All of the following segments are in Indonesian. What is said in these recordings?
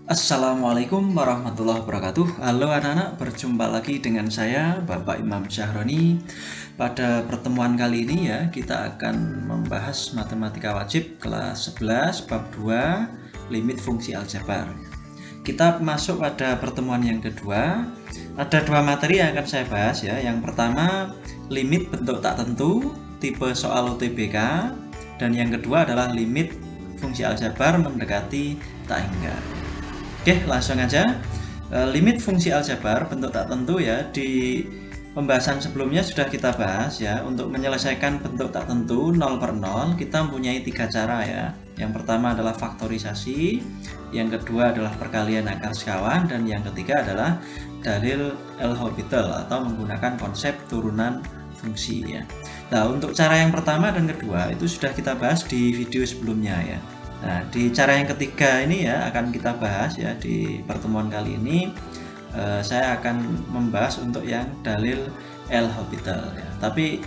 Assalamualaikum warahmatullahi wabarakatuh. Halo anak-anak, berjumpa lagi dengan saya Bapak Imam Syahroni. Pada pertemuan kali ini ya, kita akan membahas matematika wajib kelas 11 bab 2 limit fungsi aljabar. Kita masuk pada pertemuan yang kedua. Ada dua materi yang akan saya bahas ya. Yang pertama, limit bentuk tak tentu tipe soal UTBK, dan yang kedua adalah limit fungsi aljabar mendekati tak hingga. Oke, langsung aja. Limit fungsi aljabar bentuk tak tentu ya, di pembahasan sebelumnya sudah kita bahas ya. Untuk menyelesaikan bentuk tak tentu 0/0 kita mempunyai 3 cara ya. Yang pertama adalah faktorisasi, yang kedua adalah perkalian akar sekawan, dan yang ketiga adalah dalil L'Hopital atau menggunakan konsep turunan fungsi ya. Nah, untuk cara yang pertama dan kedua itu sudah kita bahas di video sebelumnya ya. Nah, di cara yang ketiga ini ya akan kita bahas ya di pertemuan kali ini. Saya akan membahas untuk yang dalil L'Hopital ya. Tapi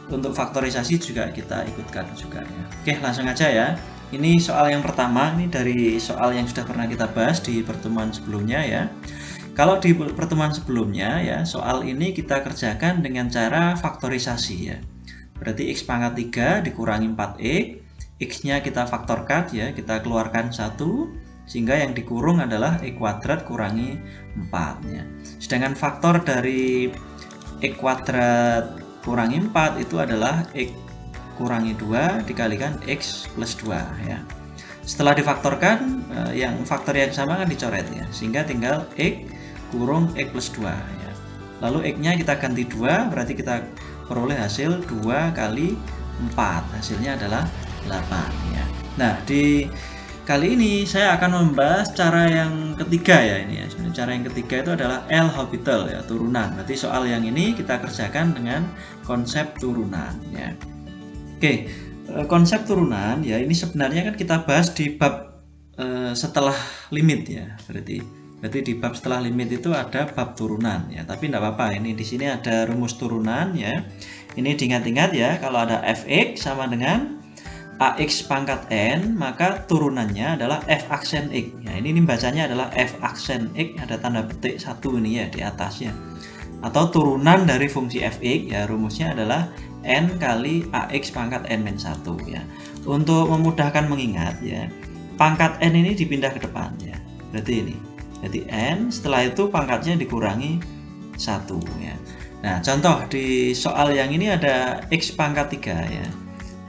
untuk faktorisasi juga kita ikutkan juga ya. Oke, langsung aja ya. Ini soal yang pertama, ini dari soal yang sudah pernah kita bahas di pertemuan sebelumnya ya. Kalau di pertemuan sebelumnya ya, soal ini kita kerjakan dengan cara faktorisasi ya. Berarti x pangkat 3 dikurangi 4x, x-nya kita faktorkan ya, kita keluarkan 1, sehingga yang dikurung adalah x kuadrat kurangi 4 ya. Sedangkan faktor dari x kuadrat kurangi 4 itu adalah x kurangi 2 dikalikan x plus 2 ya. Setelah difaktorkan, yang faktor yang sama kan dicoret ya, sehingga tinggal x kurung x plus 2 ya. Lalu x-nya kita ganti 2, berarti kita peroleh hasil 2 kali 4, hasilnya adalah 8 ya. Nah, di kali ini saya akan membahas cara yang ketiga ya ini ya. Cara yang ketiga itu adalah L'Hopital ya, turunan. Berarti soal yang ini kita kerjakan dengan konsep turunan ya. Oke, konsep turunan ya ini sebenarnya kan kita bahas di bab setelah limit ya. Berarti di bab setelah limit itu ada bab turunan ya. Tapi tidak apa-apa, ini di sini ada rumus turunan ya. Ini diingat-ingat ya, kalau ada fx sama dengan ax pangkat n, maka turunannya adalah f aksen x. Ya, ini bacanya adalah f aksen x, ada tanda petik 1 ini ya di atasnya. Atau turunan dari fungsi fx ya, rumusnya adalah n kali ax pangkat n-1 ya. Untuk memudahkan mengingat ya, pangkat n ini dipindah ke depan ya. Berarti ini. Jadi n, setelah itu pangkatnya dikurangi 1 ya. Nah, contoh di soal yang ini ada x pangkat 3 ya.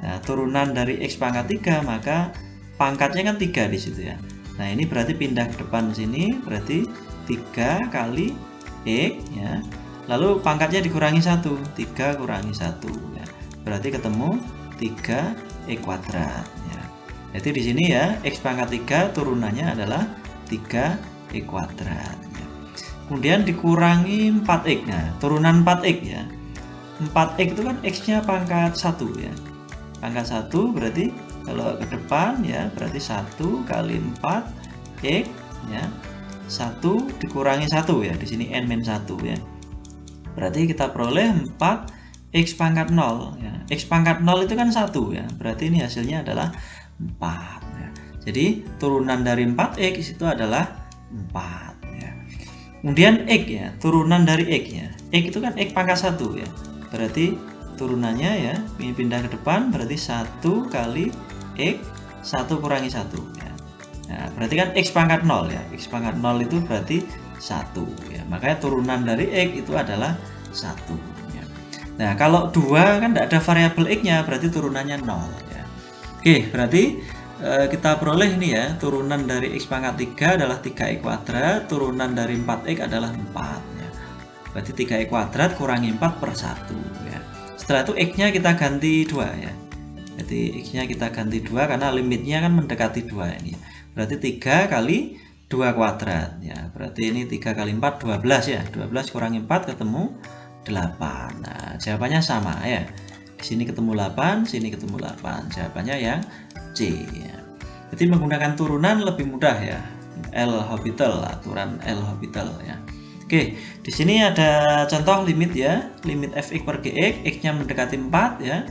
Nah, turunan dari x pangkat 3, maka pangkatnya kan 3 di situ ya. Nah, ini berarti pindah ke depan sini, berarti 3 kali x ya. Lalu pangkatnya dikurangi 1, 3 kurangi 1 ya. Berarti ketemu 3 x kuadrat ya. Jadi di sini ya, x pangkat 3 turunannya adalah 3 x kuadrat ya. Kemudian dikurangi 4x. Nah, turunan 4x ya. 4x itu kan x-nya pangkat 1 ya. Pangkat 1 berarti kalau ke depan ya, berarti 1 kali 4 x ya. 1 dikurangi 1 ya, di sini n-1 ya. Berarti kita peroleh 4 x pangkat 0 ya. X pangkat 0 itu kan 1 ya. Berarti ini hasilnya adalah 4 ya. Jadi turunan dari 4x itu adalah 4 ya. Kemudian x ya, turunan dari x ya. X itu kan x pangkat 1 ya. Berarti turunannya ya, ini pindah ke depan, berarti 1 kali x 1 kurangi 1 ya. Nah, berarti kan x pangkat 0 ya. X pangkat 0 itu berarti 1 ya. Makanya turunan dari x itu adalah 1 ya. Nah, kalau 2 kan tidak ada variabel x-nya, berarti turunannya 0 ya. Oke, berarti kita peroleh ini ya, turunan dari x pangkat 3 adalah 3x kuadrat, turunan dari 4x adalah 4 ya. Berarti 3x kuadrat kurangi 4 per 1 ya. Setelah itu x-nya kita ganti 2 ya. Jadi x-nya kita ganti 2 karena limitnya kan mendekati 2 ini. Berarti 3 kali 2 kuadrat ya. Berarti ini 3 kali 4 12 ya. 12 kurangi 4 ketemu 8. Nah, jawabannya sama ya. Di sini ketemu 8, sini ketemu 8. Jawabannya yang C ya. Jadi menggunakan turunan lebih mudah ya. L'Hopital, aturan L'Hopital ya. Oke, di sini ada contoh limit ya, limit fx per gx, x-nya mendekati 4 ya.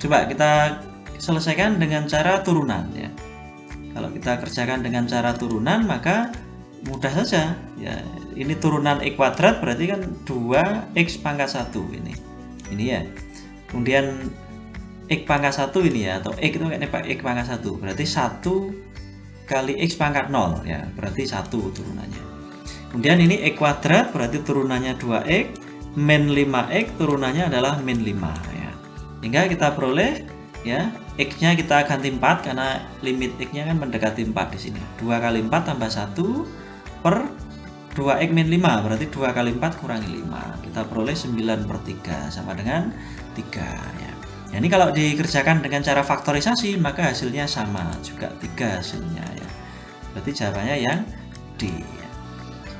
Coba kita selesaikan dengan cara turunan ya. Kalau kita kerjakan dengan cara turunan, maka mudah saja ya. Ini turunan X kuadrat berarti kan 2x pangkat 1 ini ya. Kemudian X pangkat 1 ini ya, atau X itu kayaknya X pangkat 1 berarti 1 kali X pangkat 0 ya, berarti 1 turunannya. Kemudian ini X kuadrat berarti turunannya 2x, min 5x turunannya adalah min 5 ya. Sehingga kita peroleh ya, X-nya kita ganti 4 karena limit X-nya kan mendekati 4 di sini. 2 kali 4 tambah 1 per 2x min 5 berarti 2 kali 4 kurangi 5. Kita peroleh 9/3 sama dengan 3 ya. Nah, ini kalau dikerjakan dengan cara faktorisasi maka hasilnya sama juga 3 hasilnya ya. Berarti jawabannya yang D ya.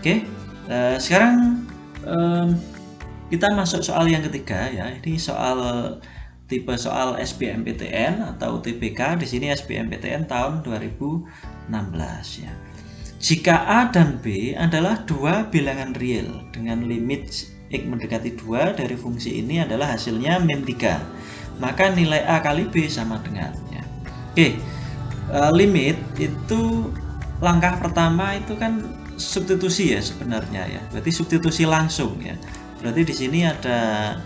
Oke, sekarang kita masuk soal yang ketiga ya. Ini soal tipe soal SBMPTN atau UTBK. Di sini SBMPTN tahun 2016 ya. Jika A dan B adalah dua bilangan real dengan limit X mendekati 2 dari fungsi ini adalah hasilnya min 3, maka nilai A kali B sama dengan ya. Oke, limit itu langkah pertama itu kan substitusi ya sebenarnya ya. Berarti substitusi langsung ya. Berarti di sini ada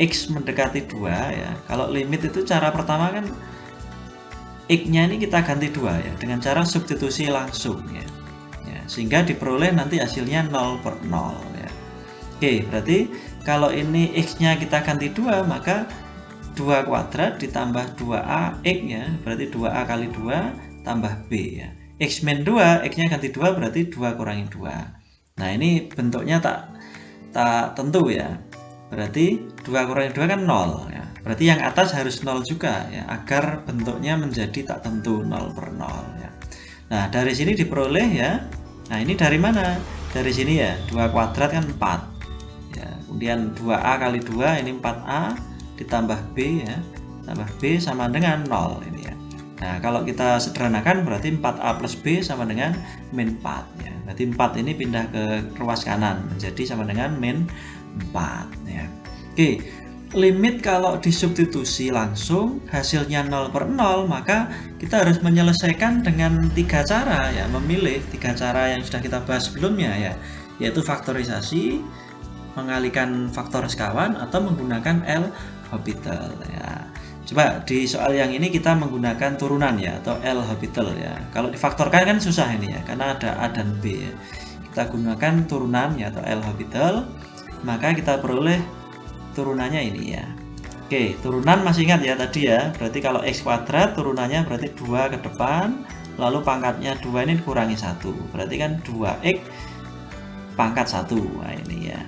X mendekati 2 ya. Kalau limit itu cara pertama kan X-nya ini kita ganti 2 ya dengan cara substitusi langsung ya. Sehingga diperoleh nanti hasilnya 0/0 ya. Oke, berarti kalau ini X-nya kita ganti 2 maka 2 kuadrat ditambah 2A X ya, berarti 2A kali 2 tambah B ya. X min 2, X-nya ganti 2 berarti 2 kurangi 2. Nah, ini bentuknya tak tentu ya. Berarti 2 kurangi 2 kan 0 ya. Berarti yang atas harus 0 juga ya, agar bentuknya menjadi tak tentu 0/0 ya. Nah, dari sini diperoleh ya. Nah, ini dari mana? Dari sini ya, 2 kuadrat kan 4 ya. Kemudian 2A kali 2 ini 4A ditambah B ya. Tambah B sama dengan 0 ini ya. Nah, kalau kita sederhanakan berarti 4A plus B sama dengan min 4 ya. Berarti 4 ini pindah ke ruas kanan menjadi sama dengan min 4 ya. Oke, limit kalau disubstitusi langsung hasilnya 0/0 maka kita harus menyelesaikan dengan 3 cara ya, memilih 3 cara yang sudah kita bahas sebelumnya ya, yaitu faktorisasi, mengalihkan faktor sekawan, atau menggunakan L'Hopital ya. Coba di soal yang ini kita menggunakan turunan ya, atau L'Hopital ya. Kalau difaktorkan kan susah ini ya, karena ada A dan B ya. Kita gunakan turunan ya, atau L'Hopital, maka kita peroleh turunannya ini ya. Oke, turunan masih ingat ya tadi ya. Berarti kalau X kuadrat turunannya berarti 2 ke depan, lalu pangkatnya 2 ini dikurangi 1. Berarti kan 2X pangkat 1. Nah, ini ya.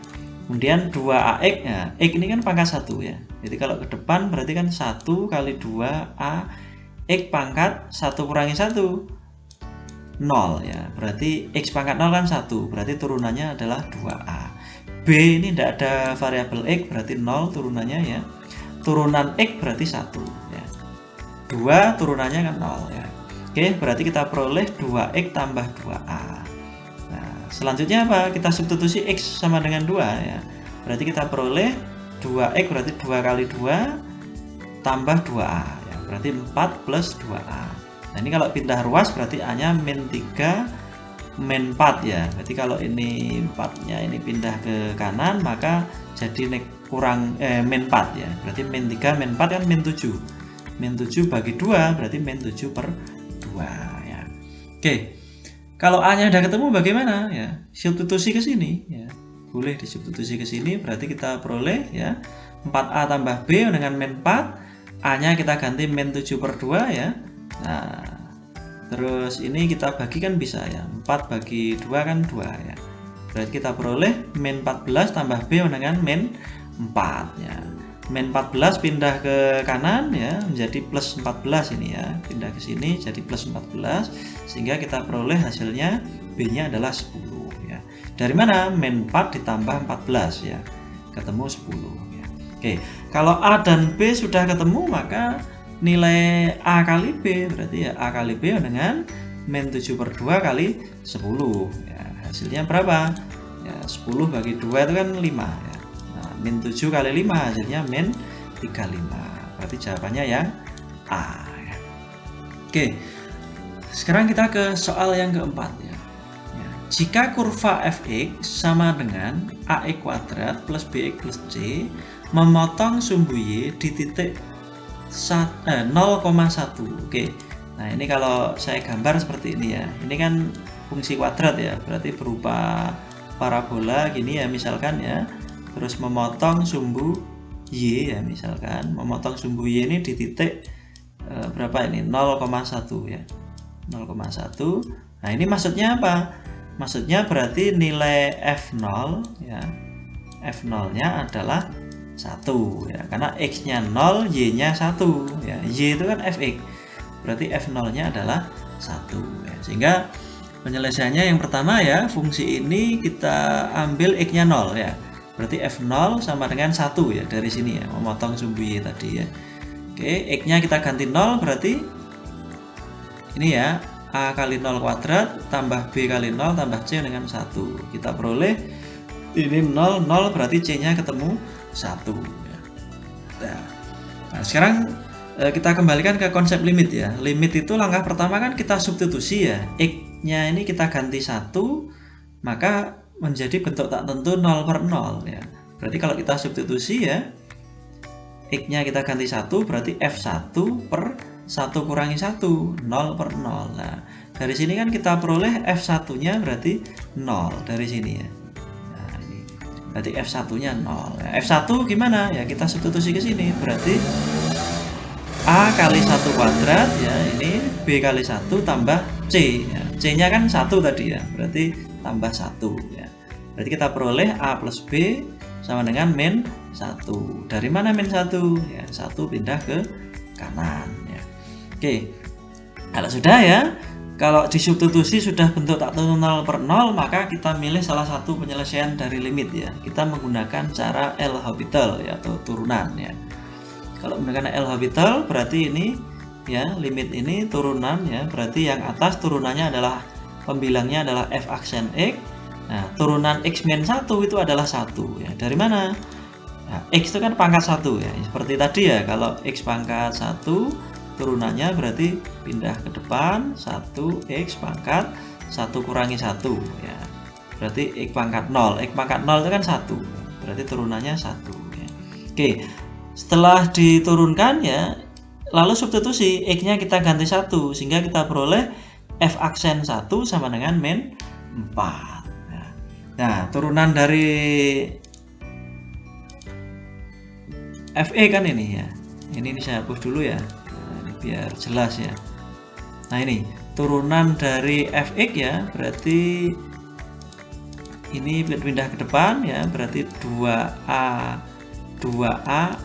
Kemudian 2AX, nah, X ini kan pangkat 1 ya. Jadi kalau ke depan berarti kan 1 kali 2A X pangkat 1 kurangi 1 0 ya. Berarti X pangkat 0 kan 1. Berarti turunannya adalah 2A. B ini tidak ada variabel X berarti 0 turunannya ya. Turunan X berarti 1 ya. 2 turunannya kan 0 ya. Oke, berarti kita peroleh 2X tambah 2A. Selanjutnya apa? Kita substitusi X sama dengan 2 ya. Berarti kita peroleh 2X berarti 2 kali 2 tambah 2A ya. Berarti 4 plus 2A. Nah, ini kalau pindah ruas berarti A-nya min 3 min 4 ya. Berarti kalau ini 4-nya ini pindah ke kanan maka jadi kurang min 4 ya. Berarti min 3 min 4 kan min 7. Min 7 bagi 2 berarti min 7/2 ya. Oke. Kalau A-nya udah ketemu bagaimana ya? Substitusi ke sini ya. Boleh disubstitusi ke sini berarti kita peroleh ya 4A tambah B dengan min 4. A-nya kita ganti min 7/2 ya. Nah, terus ini kita bagi kan bisa ya. 4 bagi 2 kan 2 ya. Berarti kita peroleh min 14 tambah B dengan min 4 ya. Min 14 pindah ke kanan ya menjadi plus 14 ini ya. Pindah ke sini jadi plus 14 sehingga kita peroleh hasilnya B-nya adalah 10 ya. Dari mana? Min 4 ditambah 14 ya. Ketemu 10 ya. Oke, kalau A dan B sudah ketemu maka nilai A kali B berarti ya A kali B dengan min 7/2 kali 10 ya. Hasilnya berapa? Ya 10 bagi 2 itu kan 5 ya. Min 7 kali 5 hasilnya min 35. Berarti jawabannya yang A ya. Oke, sekarang kita ke soal yang keempat ya. jika kurva fx sama dengan ax kuadrat plus bx plus c memotong sumbu y di titik 0,1. Oke. Nah, ini kalau saya gambar seperti ini ya. Ini kan fungsi kuadrat ya, berarti berupa parabola gini ya misalkan ya. Terus memotong sumbu y ya misalkan, memotong sumbu y ini di titik berapa ini? 0,1 ya. 0,1. Nah, ini maksudnya apa? Maksudnya berarti nilai f0 ya. F0-nya adalah 1 ya, karena x-nya 0, y-nya 1 ya. Y itu kan fx. Berarti f0-nya adalah 1 ya. Sehingga penyelesaiannya yang pertama ya, fungsi ini kita ambil x-nya 0 ya. Berarti f0 sama dengan 1 ya dari sini ya, memotong sumbu y tadi ya. Oke, x-nya kita ganti 0 berarti ini ya, a kali 0 kuadrat tambah b kali 0 tambah c dengan 1. Kita peroleh ini 0, 0 berarti c-nya ketemu 1 ya. Nah, sekarang kita kembalikan ke konsep limit ya. Limit itu langkah pertama kan kita substitusi ya. X-nya ini kita ganti 1, maka menjadi bentuk tak tentu 0/0 ya. Berarti kalau kita substitusi ya, X-nya kita ganti 1 berarti F1 per 1 kurangi 1, 0/0. Nah, dari sini kan kita peroleh F1-nya berarti 0 dari sini ya. Nah, ini berarti F1-nya 0. Nah, F1 gimana? Ya kita substitusi ke sini. Berarti A kali 1 kuadrat ya, ini B kali 1 tambah C ya. C-nya kan 1 tadi ya. Berarti tambah 1 ya. Berarti kita peroleh A plus B sama dengan min 1. Dari mana min 1? Ya, 1 pindah ke kanan ya. Oke. Kalau sudah ya, kalau disubstitusi sudah bentuk tak tentu 0/0, maka kita milih salah satu penyelesaian dari limit ya. Kita menggunakan cara L'Hopital ya, atau turunan ya. Kalau menggunakan L'Hopital berarti ini ya, limit ini turunan ya, berarti yang atas turunannya adalah pembilangnya adalah f aksen x. Nah, turunan x min 1 itu adalah 1 ya. Dari mana? Nah, x itu kan pangkat 1 ya. Seperti tadi ya, kalau x pangkat 1 turunannya berarti pindah ke depan 1x pangkat 1 kurangi 1 ya. Berarti x pangkat 0. X pangkat 0 itu kan 1. Berarti turunannya 1 ya. Oke. Setelah diturunkan ya, lalu substitusi x-nya kita ganti 1 sehingga kita peroleh f aksen 1 sama dengan min 4. Nah, turunan dari FE kan ini ya. Ini saya hapus dulu ya. Nah, ini biar jelas ya. Nah, ini turunan dari Fx ya, berarti ini pindah ke depan ya, berarti 2a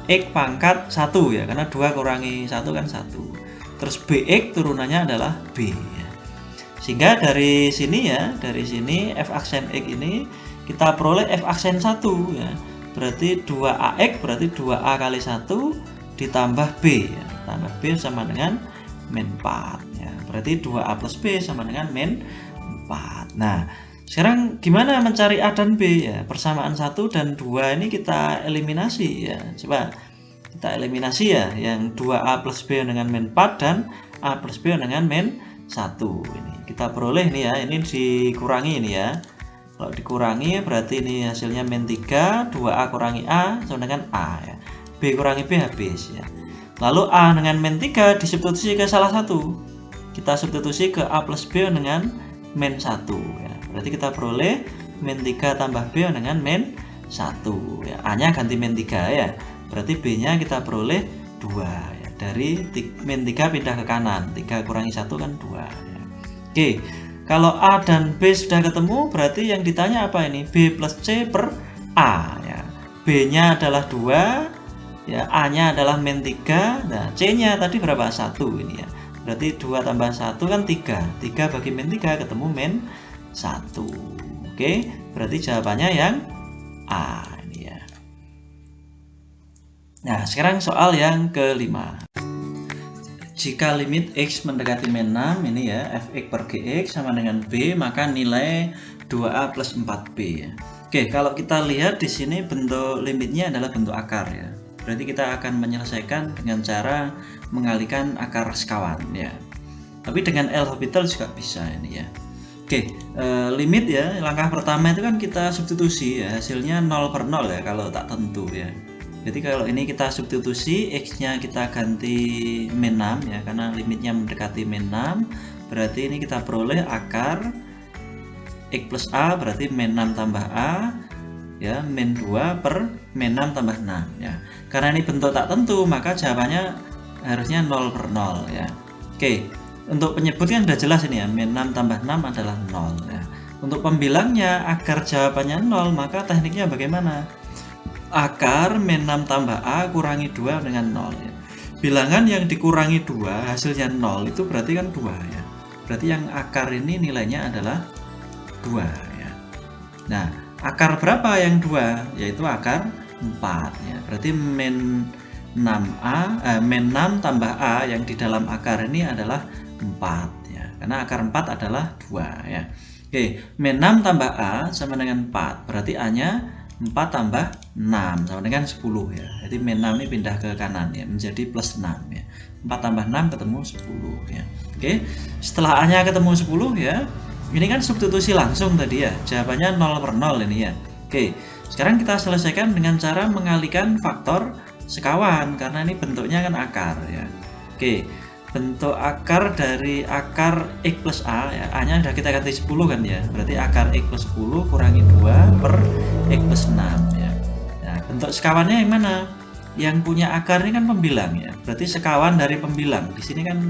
x pangkat 1 ya, karena 2 kurangi 1 kan 1. Terus bx turunannya adalah b ya. Sehingga dari sini ya, dari sini f aksen x ini kita peroleh f aksen 1 ya. Berarti 2ax berarti 2a kali 1 ditambah b ya. Tambah b sama dengan min 4 ya. Berarti 2a plus b sama dengan min 4. Nah, sekarang gimana mencari a dan b ya? Persamaan 1 dan 2 ini kita eliminasi ya. Coba kita eliminasi ya, yang 2a plus b dengan min 4 dan a plus b dengan min 1 ini. Kita peroleh ini ya, ini dikurangi ini ya. Kalau dikurangi berarti ini hasilnya min 3, 2a kurangi a sama dengan a ya. B kurangi b habis ya. Lalu a dengan min 3 disubstitusi ke salah satu. Kita substitusi ke a plus b dengan min 1 ya. Berarti kita peroleh min 3 tambah b dengan min 1 ya. A-nya ganti min 3 ya. Berarti b-nya kita peroleh 2 ya. Dari min 3 pindah ke kanan. 3 kurangi 1 kan 2 ya. Oke, kalau A dan B sudah ketemu, berarti yang ditanya apa ini? B plus C per A ya. B-nya adalah 2 ya, A-nya adalah min 3. Nah, C-nya tadi berapa? 1 ini ya. Berarti 2 tambah 1 kan 3. 3 bagi min 3 ketemu min 1. Oke, berarti jawabannya yang A ini ya. Nah, sekarang soal yang kelima. Jika limit x mendekati min 6 ini ya, fx per gx sama dengan b, maka nilai 2a plus 4b ya. Oke, kalau kita lihat di sini bentuk limitnya adalah bentuk akar ya. Berarti kita akan menyelesaikan dengan cara mengalihkan akar sekawan ya. Tapi dengan L'Hopital juga bisa ini ya. Oke, limit ya, langkah pertama itu kan kita substitusi ya, hasilnya 0 per 0 ya kalau tak tentu ya. Jadi kalau ini kita substitusi, X-nya kita ganti min 6 ya, karena limitnya mendekati min 6, berarti ini kita peroleh akar X plus A berarti min 6 tambah A ya, min 2 per min 6 tambah 6 ya. Karena ini bentuk tak tentu, maka jawabannya harusnya 0 per 0 ya. Oke, untuk penyebut kan sudah jelas ini ya, min 6 tambah 6 adalah 0 ya. Untuk pembilangnya agar jawabannya 0, maka tekniknya bagaimana? Akar min 6 tambah A kurangi 2 dengan 0 ya. Bilangan yang dikurangi 2 hasilnya 0 itu berarti kan 2 ya. Berarti yang akar ini nilainya adalah 2 ya. Nah, akar berapa yang 2? Yaitu akar 4 ya. Berarti min 6 tambah A yang di dalam akar ini adalah 4 ya. Karena akar 4 adalah 2 ya. Oke, min 6 tambah A sama dengan 4. Berarti A-nya 4 tambah 6 sama dengan 10 ya. Jadi min 6 ini pindah ke kanan ya, menjadi plus 6 ya. 4 tambah 6 ketemu 10 ya. Oke, setelah A-nya ketemu 10 ya, ini kan substitusi langsung tadi ya, jawabannya 0 per 0 ini ya. Oke, sekarang kita selesaikan dengan cara mengalihkan faktor sekawan, karena ini bentuknya kan akar ya. Oke, bentuk akar dari akar X plus A ya, A-nya sudah kita ganti 10 kan ya, berarti akar X plus 10 kurangi 2 per X plus 6 ya. Nah, bentuk sekawannya yang mana? Yang punya akar ini kan pembilang ya, berarti sekawan dari pembilang. Di sini kan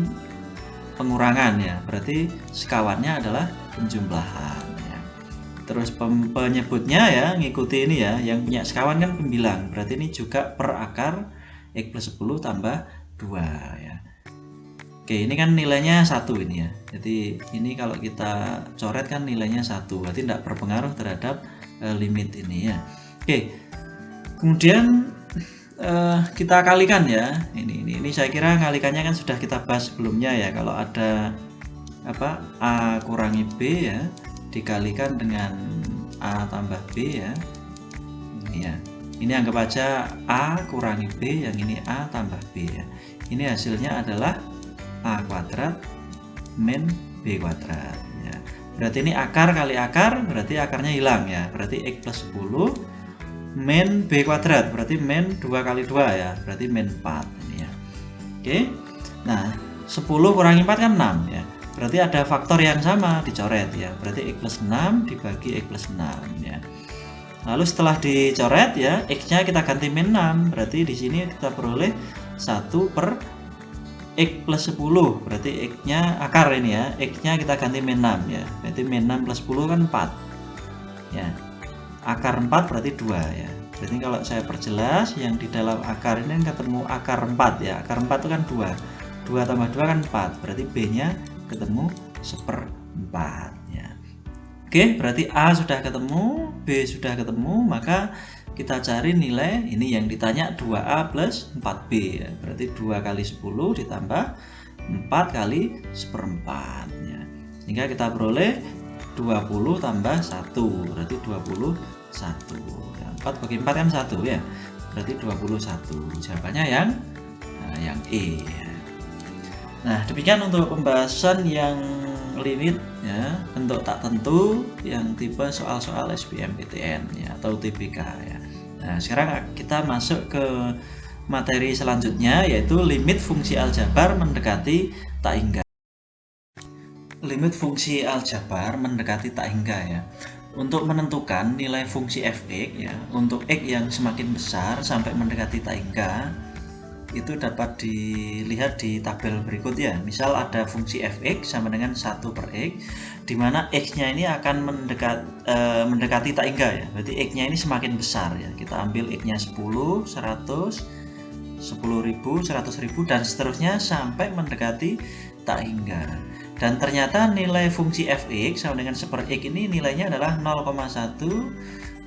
pengurangan ya, berarti sekawannya adalah penjumlahan ya. Terus penyebutnya ya ngikuti ini ya, yang punya sekawan kan pembilang, berarti ini juga per akar X plus 10 tambah 2 ya. Oke, ini kan nilainya 1 ini ya, jadi ini kalau kita coret kan nilainya 1, berarti tidak berpengaruh terhadap limit ini ya. Oke, kemudian kita kalikan ya, ini saya kira kalikannya kan sudah kita bahas sebelumnya ya. Kalau ada apa, A kurangi B ya, dikalikan dengan A tambah B ya, ini ya, ini anggap aja A kurangi B, yang ini A tambah B ya. Ini hasilnya adalah A kuadrat min B kuadrat ya. Berarti ini akar kali akar, berarti akarnya hilang ya, berarti X plus 10 min B kuadrat, berarti min 2 kali 2 ya, berarti min 4 ini ya. Oke, nah 10 kurangi 4 kan 6 ya, berarti ada faktor yang sama dicoret ya, berarti X plus 6 dibagi X plus 6 ya. Lalu setelah dicoret ya, X nya kita ganti min 6, berarti di sini kita peroleh 1 per X plus 10, berarti X nya akar ini ya, X nya kita ganti min 6 ya, berarti min 6 plus 10 kan 4 ya. Akar 4 berarti 2 ya. Jadi kalau saya perjelas, yang di dalam akar ini ketemu akar 4 ya. Akar 4 itu kan 2. 2 tambah 2 kan 4. Berarti B-nya ketemu 1/4 ya. Oke, berarti A sudah ketemu, B sudah ketemu, maka kita cari nilai ini yang ditanya 2A plus 4B ya. Berarti 2 kali 10 ditambah 4 kali 1/4 ya. Sehingga kita peroleh 20 tambah 1 berarti 21 ya. 4 bagi 4 kan 1 ya, berarti 21. Jawabannya yang E ya. Nah, demikian untuk pembahasan yang limit ya, bentuk tak tentu yang tipe soal-soal SBMPTN ya, atau UTBK ya. Nah, sekarang kita masuk ke materi selanjutnya, yaitu limit fungsi aljabar mendekati tak hingga. Limit fungsi aljabar mendekati tak hingga ya. Untuk menentukan nilai fungsi f(x) ya, untuk x yang semakin besar sampai mendekati tak hingga, itu dapat dilihat di tabel berikut ya. Misal ada fungsi f(x) sama dengan 1 per x, di mana x-nya ini akan mendekati tak hingga ya. Berarti x-nya ini semakin besar ya. Kita ambil x-nya 10, 100, 10.000, 100.000 dan seterusnya sampai mendekati tak hingga. Dan ternyata nilai fungsi f(x) sama dengan 1 per x ini nilainya adalah 0,1,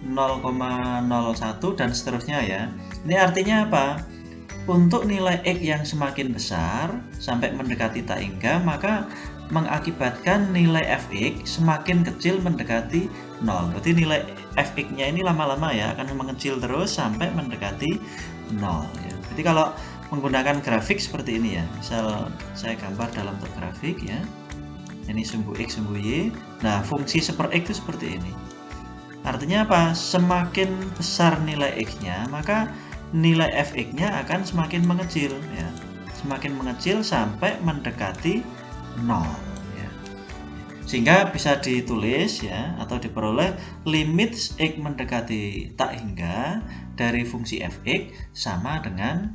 0,01 dan seterusnya ya. Ini artinya apa? Untuk nilai x yang semakin besar sampai mendekati tak hingga, maka mengakibatkan nilai f(x) semakin kecil mendekati 0. Berarti nilai f(x)-nya ini lama-lama ya akan mengecil terus sampai mendekati 0 ya. Jadi kalau menggunakan grafik seperti ini ya, misal saya gambar dalam bentuk grafik ya. Ini sumbu X, sumbu Y. Nah, fungsi 1/X itu seperti ini. Artinya apa? Semakin besar nilai X-nya, maka nilai fx-nya akan semakin mengecil ya. Semakin mengecil sampai mendekati 0 ya. Sehingga bisa ditulis ya atau diperoleh limit X mendekati tak hingga dari fungsi fx sama dengan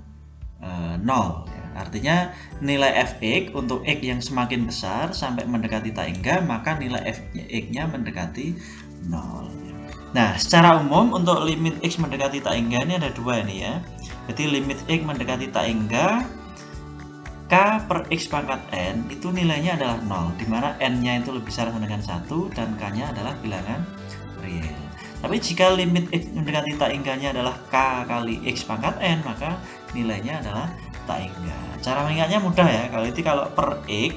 0 ya. Artinya nilai fx untuk X yang semakin besar sampai mendekati tak hingga, maka nilai fx-nya mendekati 0 ya. Nah, secara umum untuk limit X mendekati tak hingga ini ada dua ini ya. Jadi limit X mendekati tak hingga K per X pangkat N itu nilainya adalah 0, dimana N-nya itu lebih besar sama dengan 1 dan K-nya adalah bilangan real. Tapi jika limit X mendekati tak hingganya adalah K kali X pangkat N, maka nilainya adalah tak hingga. Cara mengingatnya mudah ya, kalau per X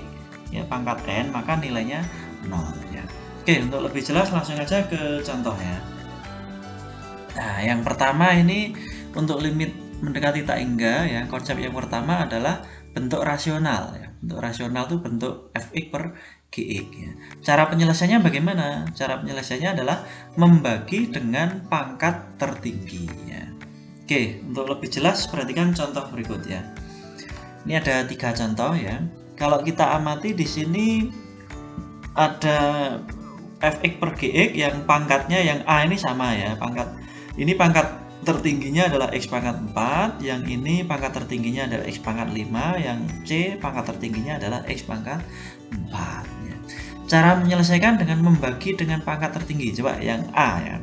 ya pangkat N, maka nilainya 0 ya. Oke, untuk lebih jelas langsung aja ke contohnya. Nah, yang pertama ini untuk limit mendekati tak hingga ya, konsep yang pertama adalah bentuk rasional ya. Bentuk rasional itu bentuk fx per gx ya. Cara penyelesaiannya bagaimana? Cara penyelesaiannya adalah membagi dengan pangkat tertinggi ya. Oke, untuk lebih jelas perhatikan contoh berikut ya. Ini ada 3 contoh ya. Kalau kita amati di sini ada fx per gx yang pangkatnya yang A ini sama ya. Ini pangkat tertingginya adalah X pangkat 4, yang ini pangkat tertingginya adalah X pangkat 5, yang C pangkat tertingginya adalah X pangkat 4 ya. Cara menyelesaikan dengan membagi dengan pangkat tertinggi. Coba yang A ya.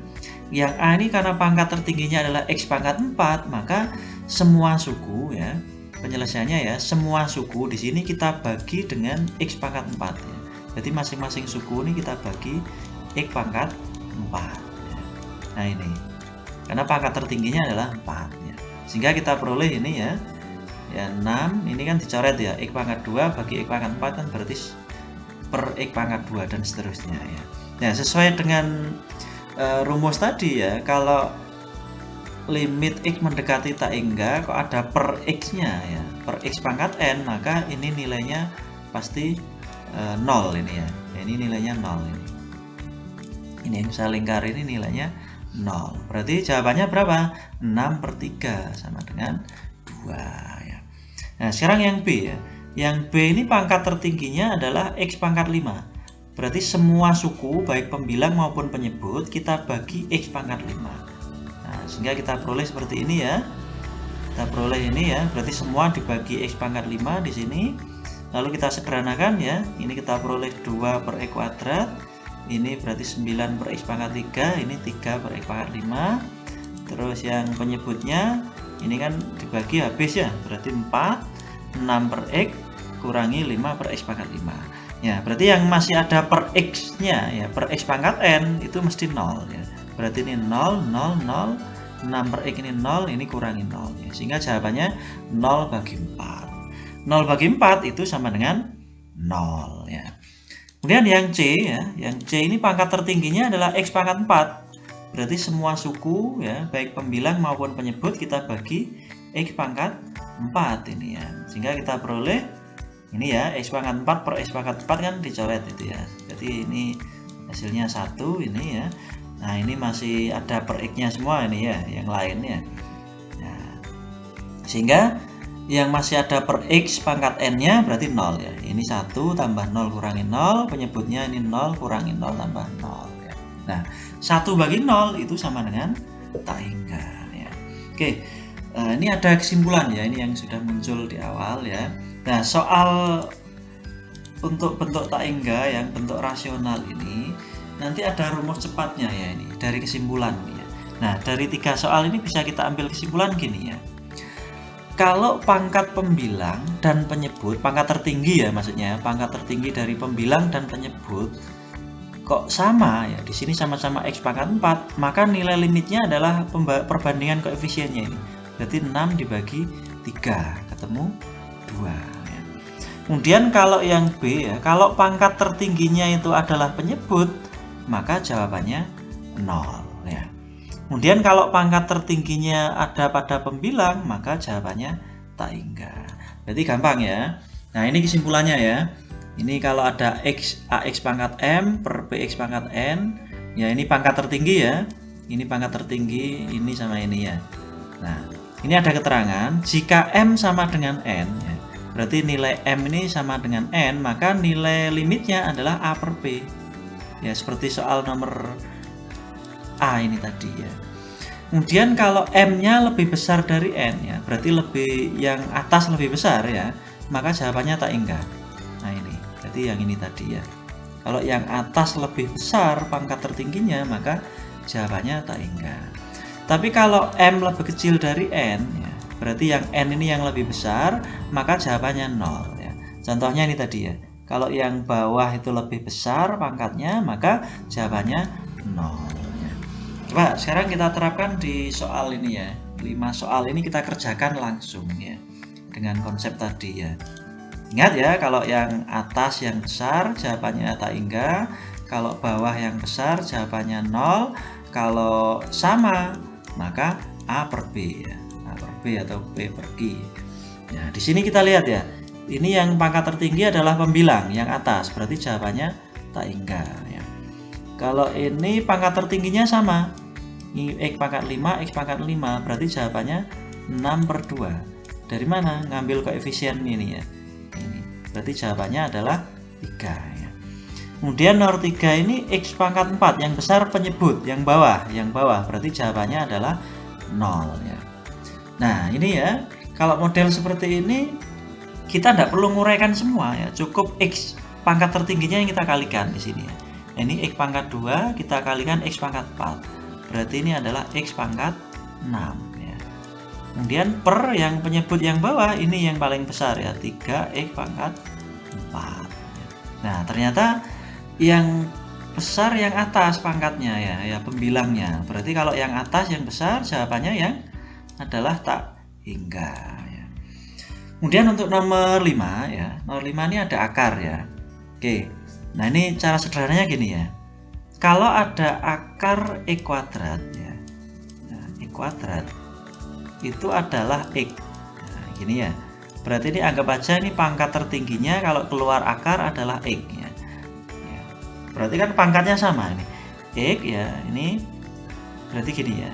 Yang A ini karena pangkat tertingginya adalah X pangkat 4, maka semua suku ya. Penyelesaiannya ya, semua suku di sini kita bagi dengan X pangkat 4 ya. Jadi masing-masing suku ini kita bagi X pangkat 4 ya. Nah ini karena pangkat tertingginya adalah 4 ya. Sehingga kita peroleh ini ya 6, ini kan dicoret ya, X pangkat 2 bagi X pangkat 4 kan berarti per X pangkat 2 dan seterusnya ya. Nah sesuai dengan rumus tadi ya, kalau limit X mendekati tak hingga kok ada per X nya ya, per X pangkat N, maka ini nilainya pasti 0 ini ya. Ini nilainya 0 ini. Ini yang saya lingkari ini nilainya 0. Berarti jawabannya berapa? 6/3 sama dengan 2 ya. Nah, sekarang yang B ya. Yang B ini pangkat tertingginya adalah X pangkat 5. Berarti semua suku baik pembilang maupun penyebut kita bagi X pangkat 5. Nah, sehingga kita peroleh seperti ini ya. Kita peroleh ini ya, berarti semua dibagi X pangkat 5 di sini. Lalu kita sederhanakan ya. Ini kita peroleh 2 per X kuadrat. Ini berarti 9 per X pangkat 3, ini 3 per X pangkat 5. Terus yang penyebutnya ini kan dibagi habis ya, berarti 4, 6 per X kurangi 5 per X pangkat 5 ya. Berarti yang masih ada per X nya ya, per X pangkat N itu mesti 0 ya. Berarti ini 0, 0, 0, 6 per X ini 0, ini kurangi 0 ya. Sehingga jawabannya 0 bagi 4. 0 bagi 4 itu sama dengan 0 ya. Kemudian yang C ya, yang C ini pangkat tertingginya adalah X pangkat 4. Berarti semua suku ya, baik pembilang maupun penyebut kita bagi X pangkat 4 ini ya. Sehingga kita peroleh ini ya, X pangkat 4 per X pangkat 4 kan dicoret itu ya. Jadi ini hasilnya 1 ini ya. Nah, ini masih ada per X-nya semua ini ya, yang lainnya. Nah, sehingga yang masih ada per X pangkat N-nya berarti 0 ya. Ini 1 tambah 0 kurangi 0, penyebutnya ini 0 kurangi 0 tambah 0 ya. Nah, 1 bagi 0 itu sama dengan tak hingga ya. Oke, ini ada kesimpulan ya, ini yang sudah muncul di awal ya. Nah, soal untuk bentuk tak hingga yang bentuk rasional ini nanti ada rumus cepatnya ya, ini dari kesimpulan ya. Nah, dari 3 soal ini bisa kita ambil kesimpulan gini ya. Kalau pangkat pembilang dan penyebut, pangkat tertinggi ya maksudnya, pangkat tertinggi dari pembilang dan penyebut kok sama ya, di sini sama-sama X pangkat 4, maka nilai limitnya adalah perbandingan koefisiennya ini. Berarti 6 dibagi 3, ketemu 2 ya. Kemudian kalau yang B ya, kalau pangkat tertingginya itu adalah penyebut, maka jawabannya 0 ya. Kemudian kalau pangkat tertingginya ada pada pembilang, maka jawabannya tak hingga. Berarti gampang ya. Nah, ini kesimpulannya ya. Ini kalau ada AX pangkat M per BX pangkat N, ya ini pangkat tertinggi ya. Ini pangkat tertinggi, ini sama ini ya. Nah, ini ada keterangan, jika M sama dengan N, ya, berarti nilai M ini sama dengan N, maka nilai limitnya adalah A per B. Ya, seperti soal nomor A ini tadi ya. Kemudian kalau M-nya lebih besar dari N, ya, berarti yang atas lebih besar ya, maka jawabannya tak hingga. Nah ini, jadi yang ini tadi ya. Kalau yang atas lebih besar pangkat tertingginya, maka jawabannya tak hingga. Tapi kalau M lebih kecil dari N, ya, berarti yang N ini yang lebih besar, maka jawabannya 0 ya. Contohnya ini tadi ya. Kalau yang bawah itu lebih besar pangkatnya, maka jawabannya 0 ya. Coba sekarang kita terapkan di soal ini ya. 5 soal ini kita kerjakan langsung ya, dengan konsep tadi ya. Ingat ya, kalau yang atas yang besar jawabannya tak hingga, kalau bawah yang besar jawabannya 0, kalau sama maka A per B ya. A per B atau B per Q. Nah, di sini kita lihat ya. Ini yang pangkat tertinggi adalah pembilang yang atas, berarti jawabannya tak hingga ya. Kalau ini pangkat tertingginya sama. Ini X pangkat 5, X pangkat 5, berarti jawabannya 6 per 2. Dari mana? Ngambil koefisien ini ya. Ini. Berarti jawabannya adalah 3 ya. Kemudian nomor 3 ini X pangkat 4, yang besar penyebut, yang bawah, berarti jawabannya adalah 0 ya. Nah ini ya, kalau model seperti ini kita tidak perlu nguraikan semua ya, cukup X pangkat tertingginya yang kita kalikan di sini ya. Ini X pangkat 2 kita kalikan X pangkat 4, berarti ini adalah X pangkat 6 ya. Kemudian per yang penyebut yang bawah, ini yang paling besar ya, 3X pangkat 4 ya. Nah ternyata yang besar yang atas pangkatnya ya pembilangnya, berarti kalau yang atas yang besar jawabannya yang adalah tak hingga ya. Kemudian untuk nomor 5 ya, nomor 5 ini ada akar ya. Oke, nah ini cara sederhananya gini ya, kalau ada akar X kuadrat ya, nah, X kuadrat itu adalah X, nah, gini ya, berarti ini anggap aja ini pangkat tertingginya kalau keluar akar adalah X ya. Berarti kan pangkatnya sama ini X ya, ini berarti gini ya,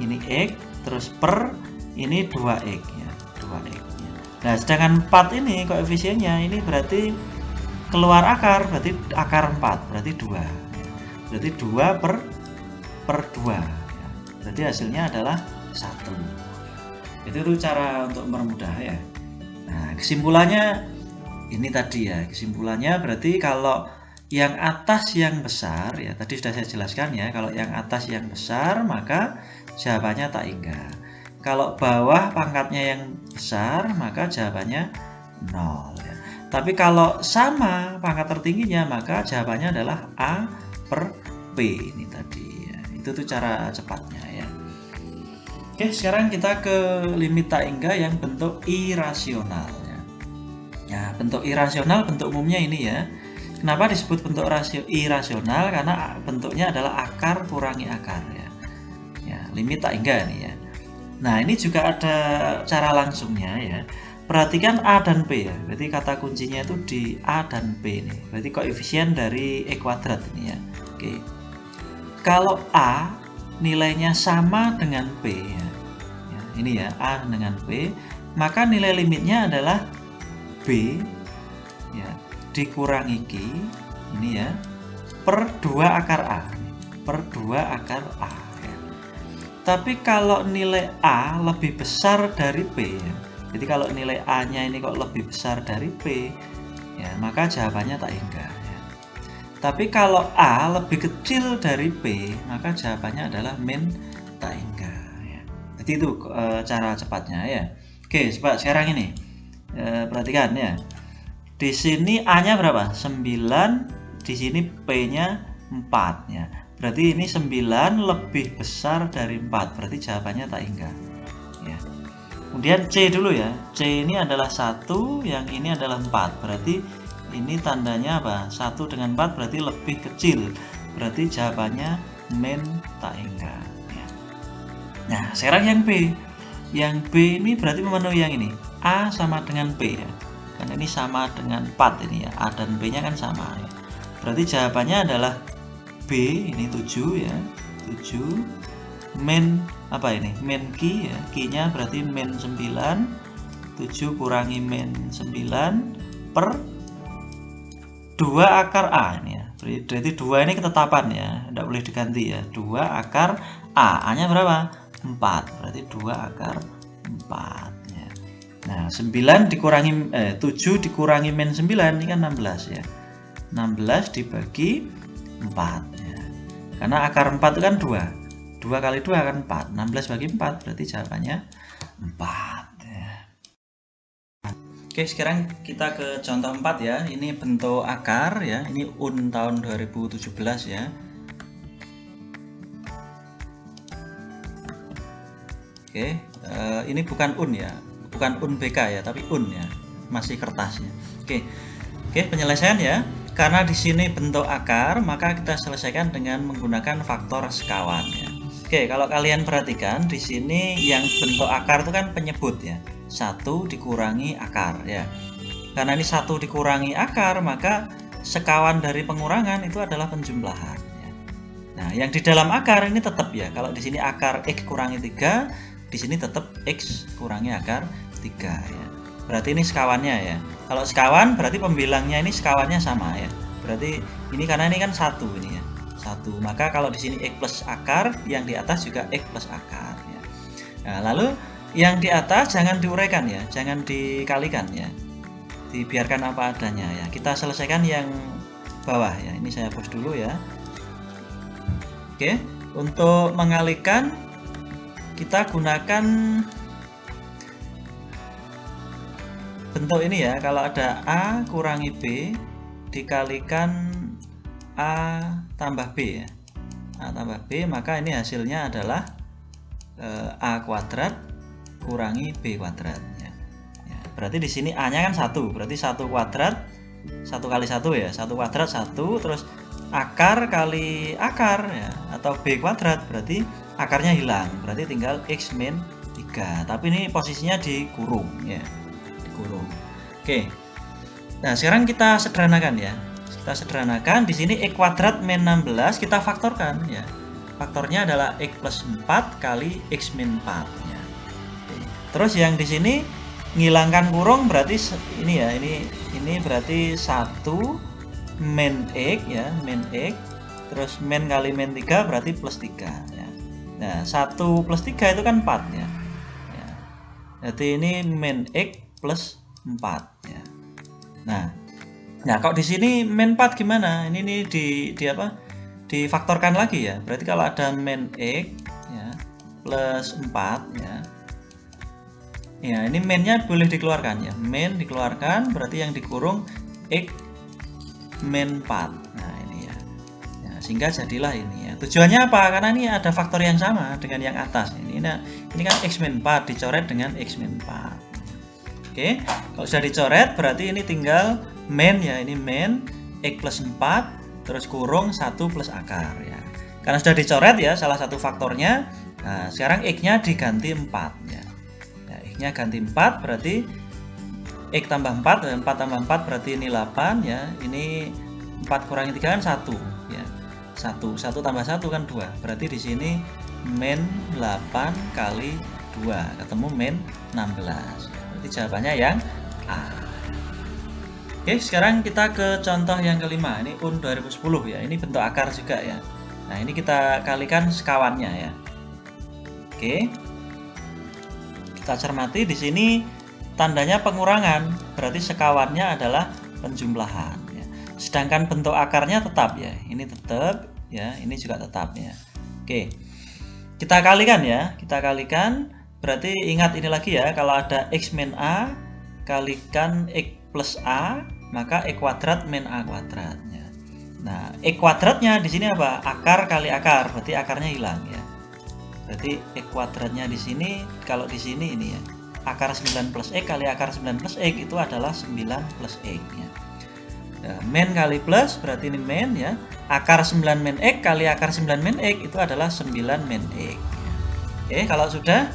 ini X terus per ini 2X ya, 2X ya. Nah sedangkan 4 ini koefisiennya ini berarti keluar akar, berarti akar 4 berarti 2 ya. Berarti 2 per 2 ya. Berarti hasilnya adalah 1. Itu cara untuk mempermudah ya. Nah kesimpulannya ini tadi ya, kesimpulannya berarti kalau yang atas yang besar ya, tadi sudah saya jelaskan ya, kalau yang atas yang besar maka jawabannya tak hingga. Kalau bawah pangkatnya yang besar maka jawabannya 0 ya. Tapi kalau sama pangkat tertingginya maka jawabannya adalah A per P ini tadi ya. Itu tuh cara cepatnya ya. Oke, sekarang kita ke limit tak hingga yang bentuk irasional ya. Ya, bentuk irasional bentuk umumnya ini ya. Kenapa disebut bentuk irasional? Karena bentuknya adalah akar kurangi akar ya. Ya, limit tak hingga nih ya. Nah, ini juga ada cara langsungnya ya. Perhatikan A dan B ya. Berarti kata kuncinya itu di A dan B nih. Berarti koefisien dari X kuadrat ini ya. Oke. Kalau A nilainya sama dengan B ya. Ya, ini ya, A dengan B, maka nilai limitnya adalah B ya dikurangi Q ini ya per 2 akar A, per 2 akar A ya. Tapi kalau nilai A lebih besar dari B ya, jadi kalau nilai A nya ini kok lebih besar dari B ya, maka jawabannya tak hingga ya. Tapi kalau A lebih kecil dari B, maka jawabannya adalah min tak hingga ya. Jadi itu cara cepatnya ya. Oke, coba sekarang ini perhatikan ya. Di sini A-nya berapa? 9, di sini P-nya 4 ya. Berarti ini 9 lebih besar dari 4, berarti jawabannya tak hingga. Ya. Kemudian C dulu ya. C ini adalah 1, yang ini adalah 4. Berarti ini tandanya apa? 1 dengan 4 berarti lebih kecil. Berarti jawabannya min tak hingga. Ya. Nah, sekarang yang B. Yang B ini berarti memenuhi yang ini. A sama dengan B ya. kan ini sama dengan 4 ini ya, A dan B nya kan sama ya. Berarti jawabannya adalah B, ini 7 ya, 7 min apa ini, min Q ya, Q nya berarti min 9, 7 kurangi min 9 per 2 akar A ini ya. Berarti 2 ini ketetapan ya, tidak boleh diganti ya, 2 akar A, A nya berapa? 4, berarti 2 akar 4 ya. Nah 9 dikurangi 7 dikurangi min 9 ini kan 16 ya, 16 dibagi 4 ya. Karena akar 4 itu kan 2 kali 2 kan 4, 16 bagi 4 berarti jawabannya 4 ya. Oke, sekarang kita ke contoh 4 ya. Ini bentuk akar ya, ini UN tahun 2017 ya. Oke, ini bukan UN ya, bukan UNBK ya, tapi UN ya, masih kertasnya. Oke, penyelesaian ya. Karena di sini bentuk akar, maka kita selesaikan dengan menggunakan faktor sekawan ya. Oke, kalau kalian perhatikan di sini yang bentuk akar itu kan penyebut ya, 1 dikurangi akar ya. Karena ini 1 dikurangi akar, maka sekawan dari pengurangan itu adalah penjumlahan ya. Nah, yang di dalam akar ini tetap ya. Kalau di sini akar X kurangi 3, di sini tetap X kurangi akar 3 ya. Berarti ini sekawannya ya. Kalau sekawan berarti pembilangnya ini sekawannya sama ya. Berarti ini karena ini kan 1 ini ya. 1. Maka kalau di sini X plus akar, yang di atas juga X plus akar ya. Nah, lalu yang di atas jangan diuraikan ya, jangan dikalikan ya. Dibiarkan apa adanya ya. Kita selesaikan yang bawah ya. Ini saya hapus dulu ya. Oke, untuk mengalihkan kita gunakan bentuk ini ya. Kalau ada A kurangi B dikalikan A tambah B ya, A tambah B, maka ini hasilnya adalah A kuadrat kurangi B kuadrat ya. Berarti di sini A nya kan 1, berarti 1 kuadrat 1 kali 1 ya, 1 kuadrat 1, terus akar kali akar ya, atau B kuadrat, berarti akarnya hilang, berarti tinggal X min 3, tapi ini posisinya dikurung ya, dikurung. Oke, nah sekarang kita sederhanakan ya. Kita sederhanakan, di sini X kuadrat min 16 kita faktorkan ya. Faktornya adalah X plus 4 kali X min 4 ya. Terus yang di sini ngilangkan kurung berarti ini ya, ini berarti 1 min X ya, min X, terus min kali min 3 berarti plus 3 ya. Nah, 1 plus 3 itu kan 4 ya. Jadi ini min X plus 4 ya. Nah, kalau di sini min 4 gimana? Ini di apa? Difaktorkan lagi ya. Berarti kalau ada min X ya plus 4 ya. Ya, ini minnya boleh dikeluarkan ya. Min dikeluarkan berarti yang dikurung X min 4. Nah, ini ya. Sehingga jadilah ini ya. Tujuannya apa? Karena ini ada faktor yang sama dengan yang atas. Ini kan X min 4 dicoret dengan X min 4. Oke, kalau sudah dicoret berarti ini tinggal min ya, ini min X plus 4 terus kurung 1 plus akar ya. Karena sudah dicoret ya salah satu faktornya. Nah, sekarang X-nya diganti 4 ya. Nah, X-nya ganti 4 berarti X tambah 4, 4 tambah 4 berarti ini 8 ya. Ini 4 kurangi 3 kan 1 ya. 1 tambah 1 kan 2. Berarti di sini min 8 kali 2 ketemu min 16. Berarti jawabannya yang A. Oke, sekarang kita ke contoh yang kelima. Ini UN 2010 ya. Ini bentuk akar juga ya. Nah, ini kita kalikan sekawannya ya. Oke. Kita cermati di sini tandanya pengurangan, berarti sekawannya adalah penjumlahan ya. Sedangkan bentuk akarnya tetap ya. Ini tetap ya, ini juga tetap ya. Oke. Kita kalikan ya. Kita kalikan berarti ingat ini lagi ya, kalau ada X min A kalikan X plus A, maka X kuadrat min A kuadrat ya. Nah, X kuadratnya di sini apa? Akar kali akar, berarti akarnya hilang ya. Berarti X kuadratnya di sini, kalau di sini ini ya, akar 9 plus X kali akar 9 plus X itu adalah 9 plus X ya. Nah, min kali plus berarti ini min ya. Akar 9 min X kali akar 9 min X itu adalah 9 min X ya. Oke, kalau sudah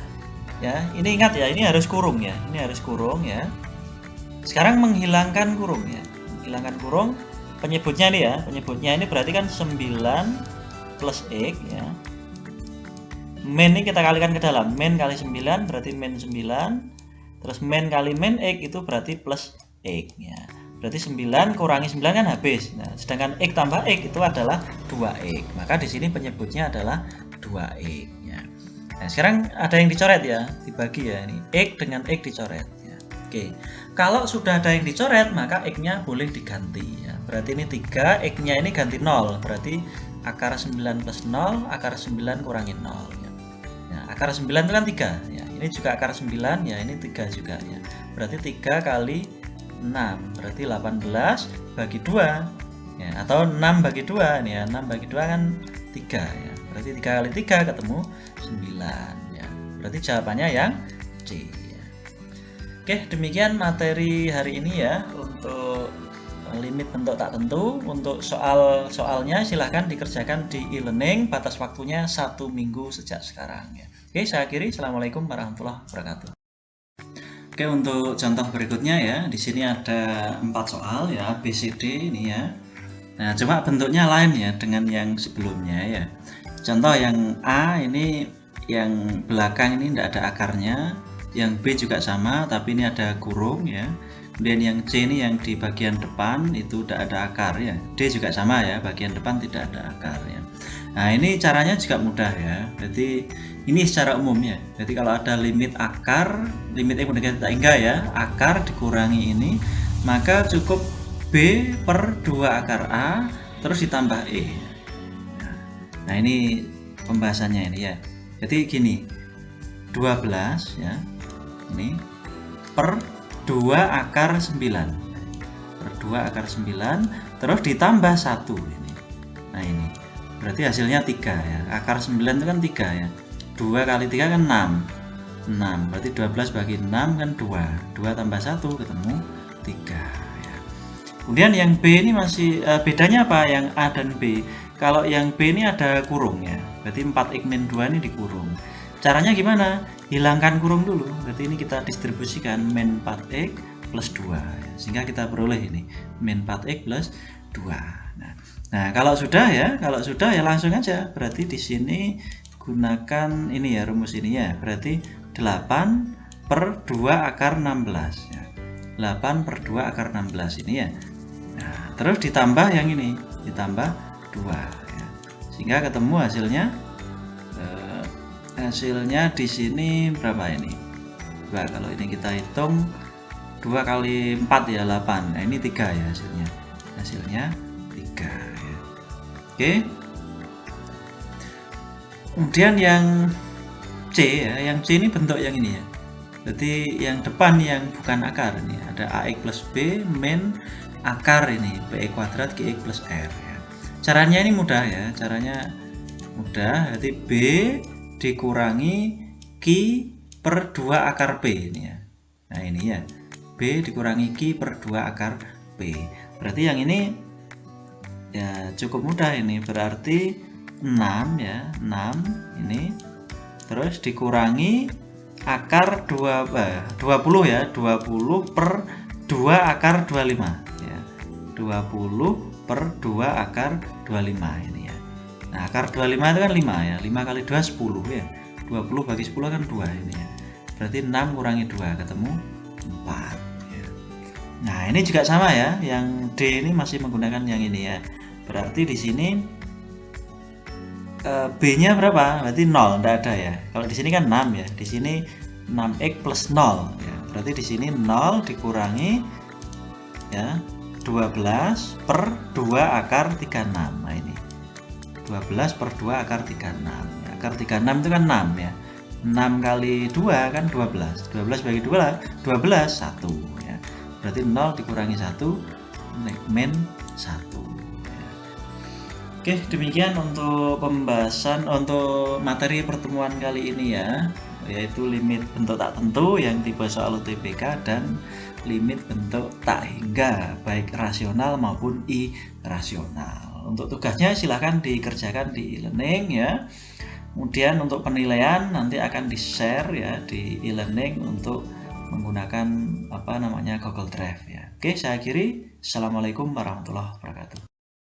ya, ini ingat ya, ini harus kurung ya. Ini harus kurung ya. Sekarang menghilangkan kurung ya. Menghilangkan kurung, penyebutnya ini ya. Penyebutnya ini berarti kan 9 plus X ya. Min ini kita kalikan ke dalam. Min kali 9 berarti min 9. Terus min kali min X itu berarti plus X ya. Berarti 9 kurangi 9 kan habis. Nah, sedangkan X tambah X itu adalah 2X. Maka di sini penyebutnya adalah 2X ya. Nah, sekarang ada yang dicoret ya, dibagi ya ini. X dengan X dicoret ya. Oke. Kalau sudah ada yang dicoret, maka X-nya boleh diganti ya. Berarti ini 3, X-nya ini ganti 0. Berarti akar 9 plus 0, akar 9 kurangi 0 ya. Nah, akar 9 itu kan 3 ya. Ini juga akar 9 ya, ini 3 juga ya. Berarti 3 kali 6 berarti 18 bagi 2 ya, atau 6 bagi 2 nih ya. 6 bagi 2 kan 3 ya. Berarti 3 kali 3 ketemu 9 ya. Berarti jawabannya yang C ya. Oke, demikian materi hari ini ya untuk limit bentuk tak tentu. Untuk soalnya silahkan dikerjakan di e-learning, batas waktunya 1 minggu sejak sekarang ya. Oke, saya akhiri. Assalamualaikum warahmatullahi wabarakatuh. Oke, untuk contoh berikutnya ya, di sini ada 4 soal ya, B, C, D ini ya. Nah, cuma bentuknya lain ya dengan yang sebelumnya ya. Contoh yang A ini, yang belakang ini tidak ada akarnya, yang B juga sama tapi ini ada kurung ya. Kemudian yang C ini yang di bagian depan itu tidak ada akar ya. D juga sama ya, bagian depan tidak ada akar ya. Nah, ini caranya juga mudah ya. Jadi ini secara umum ya. Jadi kalau ada limit akar, limit X mendekati tak hingga ya, akar dikurangi ini, maka cukup B per 2 akar A terus ditambah E. Nah, ini pembahasannya ini ya. Jadi gini, 12 ya, ini per 2 akar 9 per 2 akar 9 terus ditambah 1 ini. Nah, ini berarti hasilnya 3 ya. Akar 9 itu kan 3 ya. 2 kali 3 kan 6. Berarti 12 bagi 6 kan 2. 2 tambah 1 ketemu 3 ya. Kemudian yang B ini masih bedanya apa yang A dan B? Kalau yang B ini ada kurung ya. Berarti 4x min 2 ini dikurung. Caranya gimana? Hilangkan kurung dulu. Berarti ini kita distribusikan min 4x plus 2 ya. Sehingga kita peroleh ini min 4x plus 2. Nah, kalau sudah ya langsung aja. Berarti di sini gunakan ini ya, rumus ini ya. Berarti 8 per 2 akar 16 ya. 8 per 2 akar 16 ini ya. Nah, terus ditambah yang ini, ditambah 2 ya. Sehingga ketemu hasilnya di sini berapa ini? 2. Kalau ini kita hitung 2 kali 4 ya 8. Nah, ini 3 ya hasilnya. Hasilnya 3 ya. Oke. Kemudian yang C ya, yang C ini bentuk yang ini ya. Jadi yang depan yang bukan akar ini ada AX plus B min akar ini BX kuadrat GX plus R ya. Caranya ini mudah ya, caranya mudah. Jadi B dikurangi Q per 2 akar P ini ya. Nah, ini ya. B dikurangi Q per 2 akar P. Berarti yang ini ya cukup mudah ini. Berarti 6 ya, 6 ini terus dikurangi akar 20 ya, 20 per 2 akar 25 ya. 20 per 2 akar 25 ini ya. Nah, akar 25 itu kan 5 ya. 5 kali 2 10 ya. 20 bagi 10 kan 2 ini ya. Berarti 6 kurangi 2 ketemu 4 ya. Nah, ini juga sama ya. Yang D ini masih menggunakan yang ini ya. Berarti di sini B-nya berapa? Berarti 0, tidak ada ya. Kalau di sini kan 6 ya. Di sini 6x plus 0 ya. Berarti di sini 0 dikurangi ya 12 per 2 akar 36. Nah, ini 12 per 2 akar 36 ya. Akar 36 itu kan 6 ya. 6 kali 2 kan 12. 12 bagi 2 12 1 ya. Berarti 0 dikurangi 1 min 1. Oke, demikian untuk pembahasan untuk materi pertemuan kali ini ya, yaitu limit bentuk tak tentu yang tipe soal UTBK dan limit bentuk tak hingga baik rasional maupun irasional. Untuk tugasnya silahkan dikerjakan di e-learning ya. Kemudian untuk penilaian nanti akan di-share ya di e-learning untuk menggunakan Google Drive ya. Oke, saya akhiri. Assalamualaikum warahmatullahi wabarakatuh.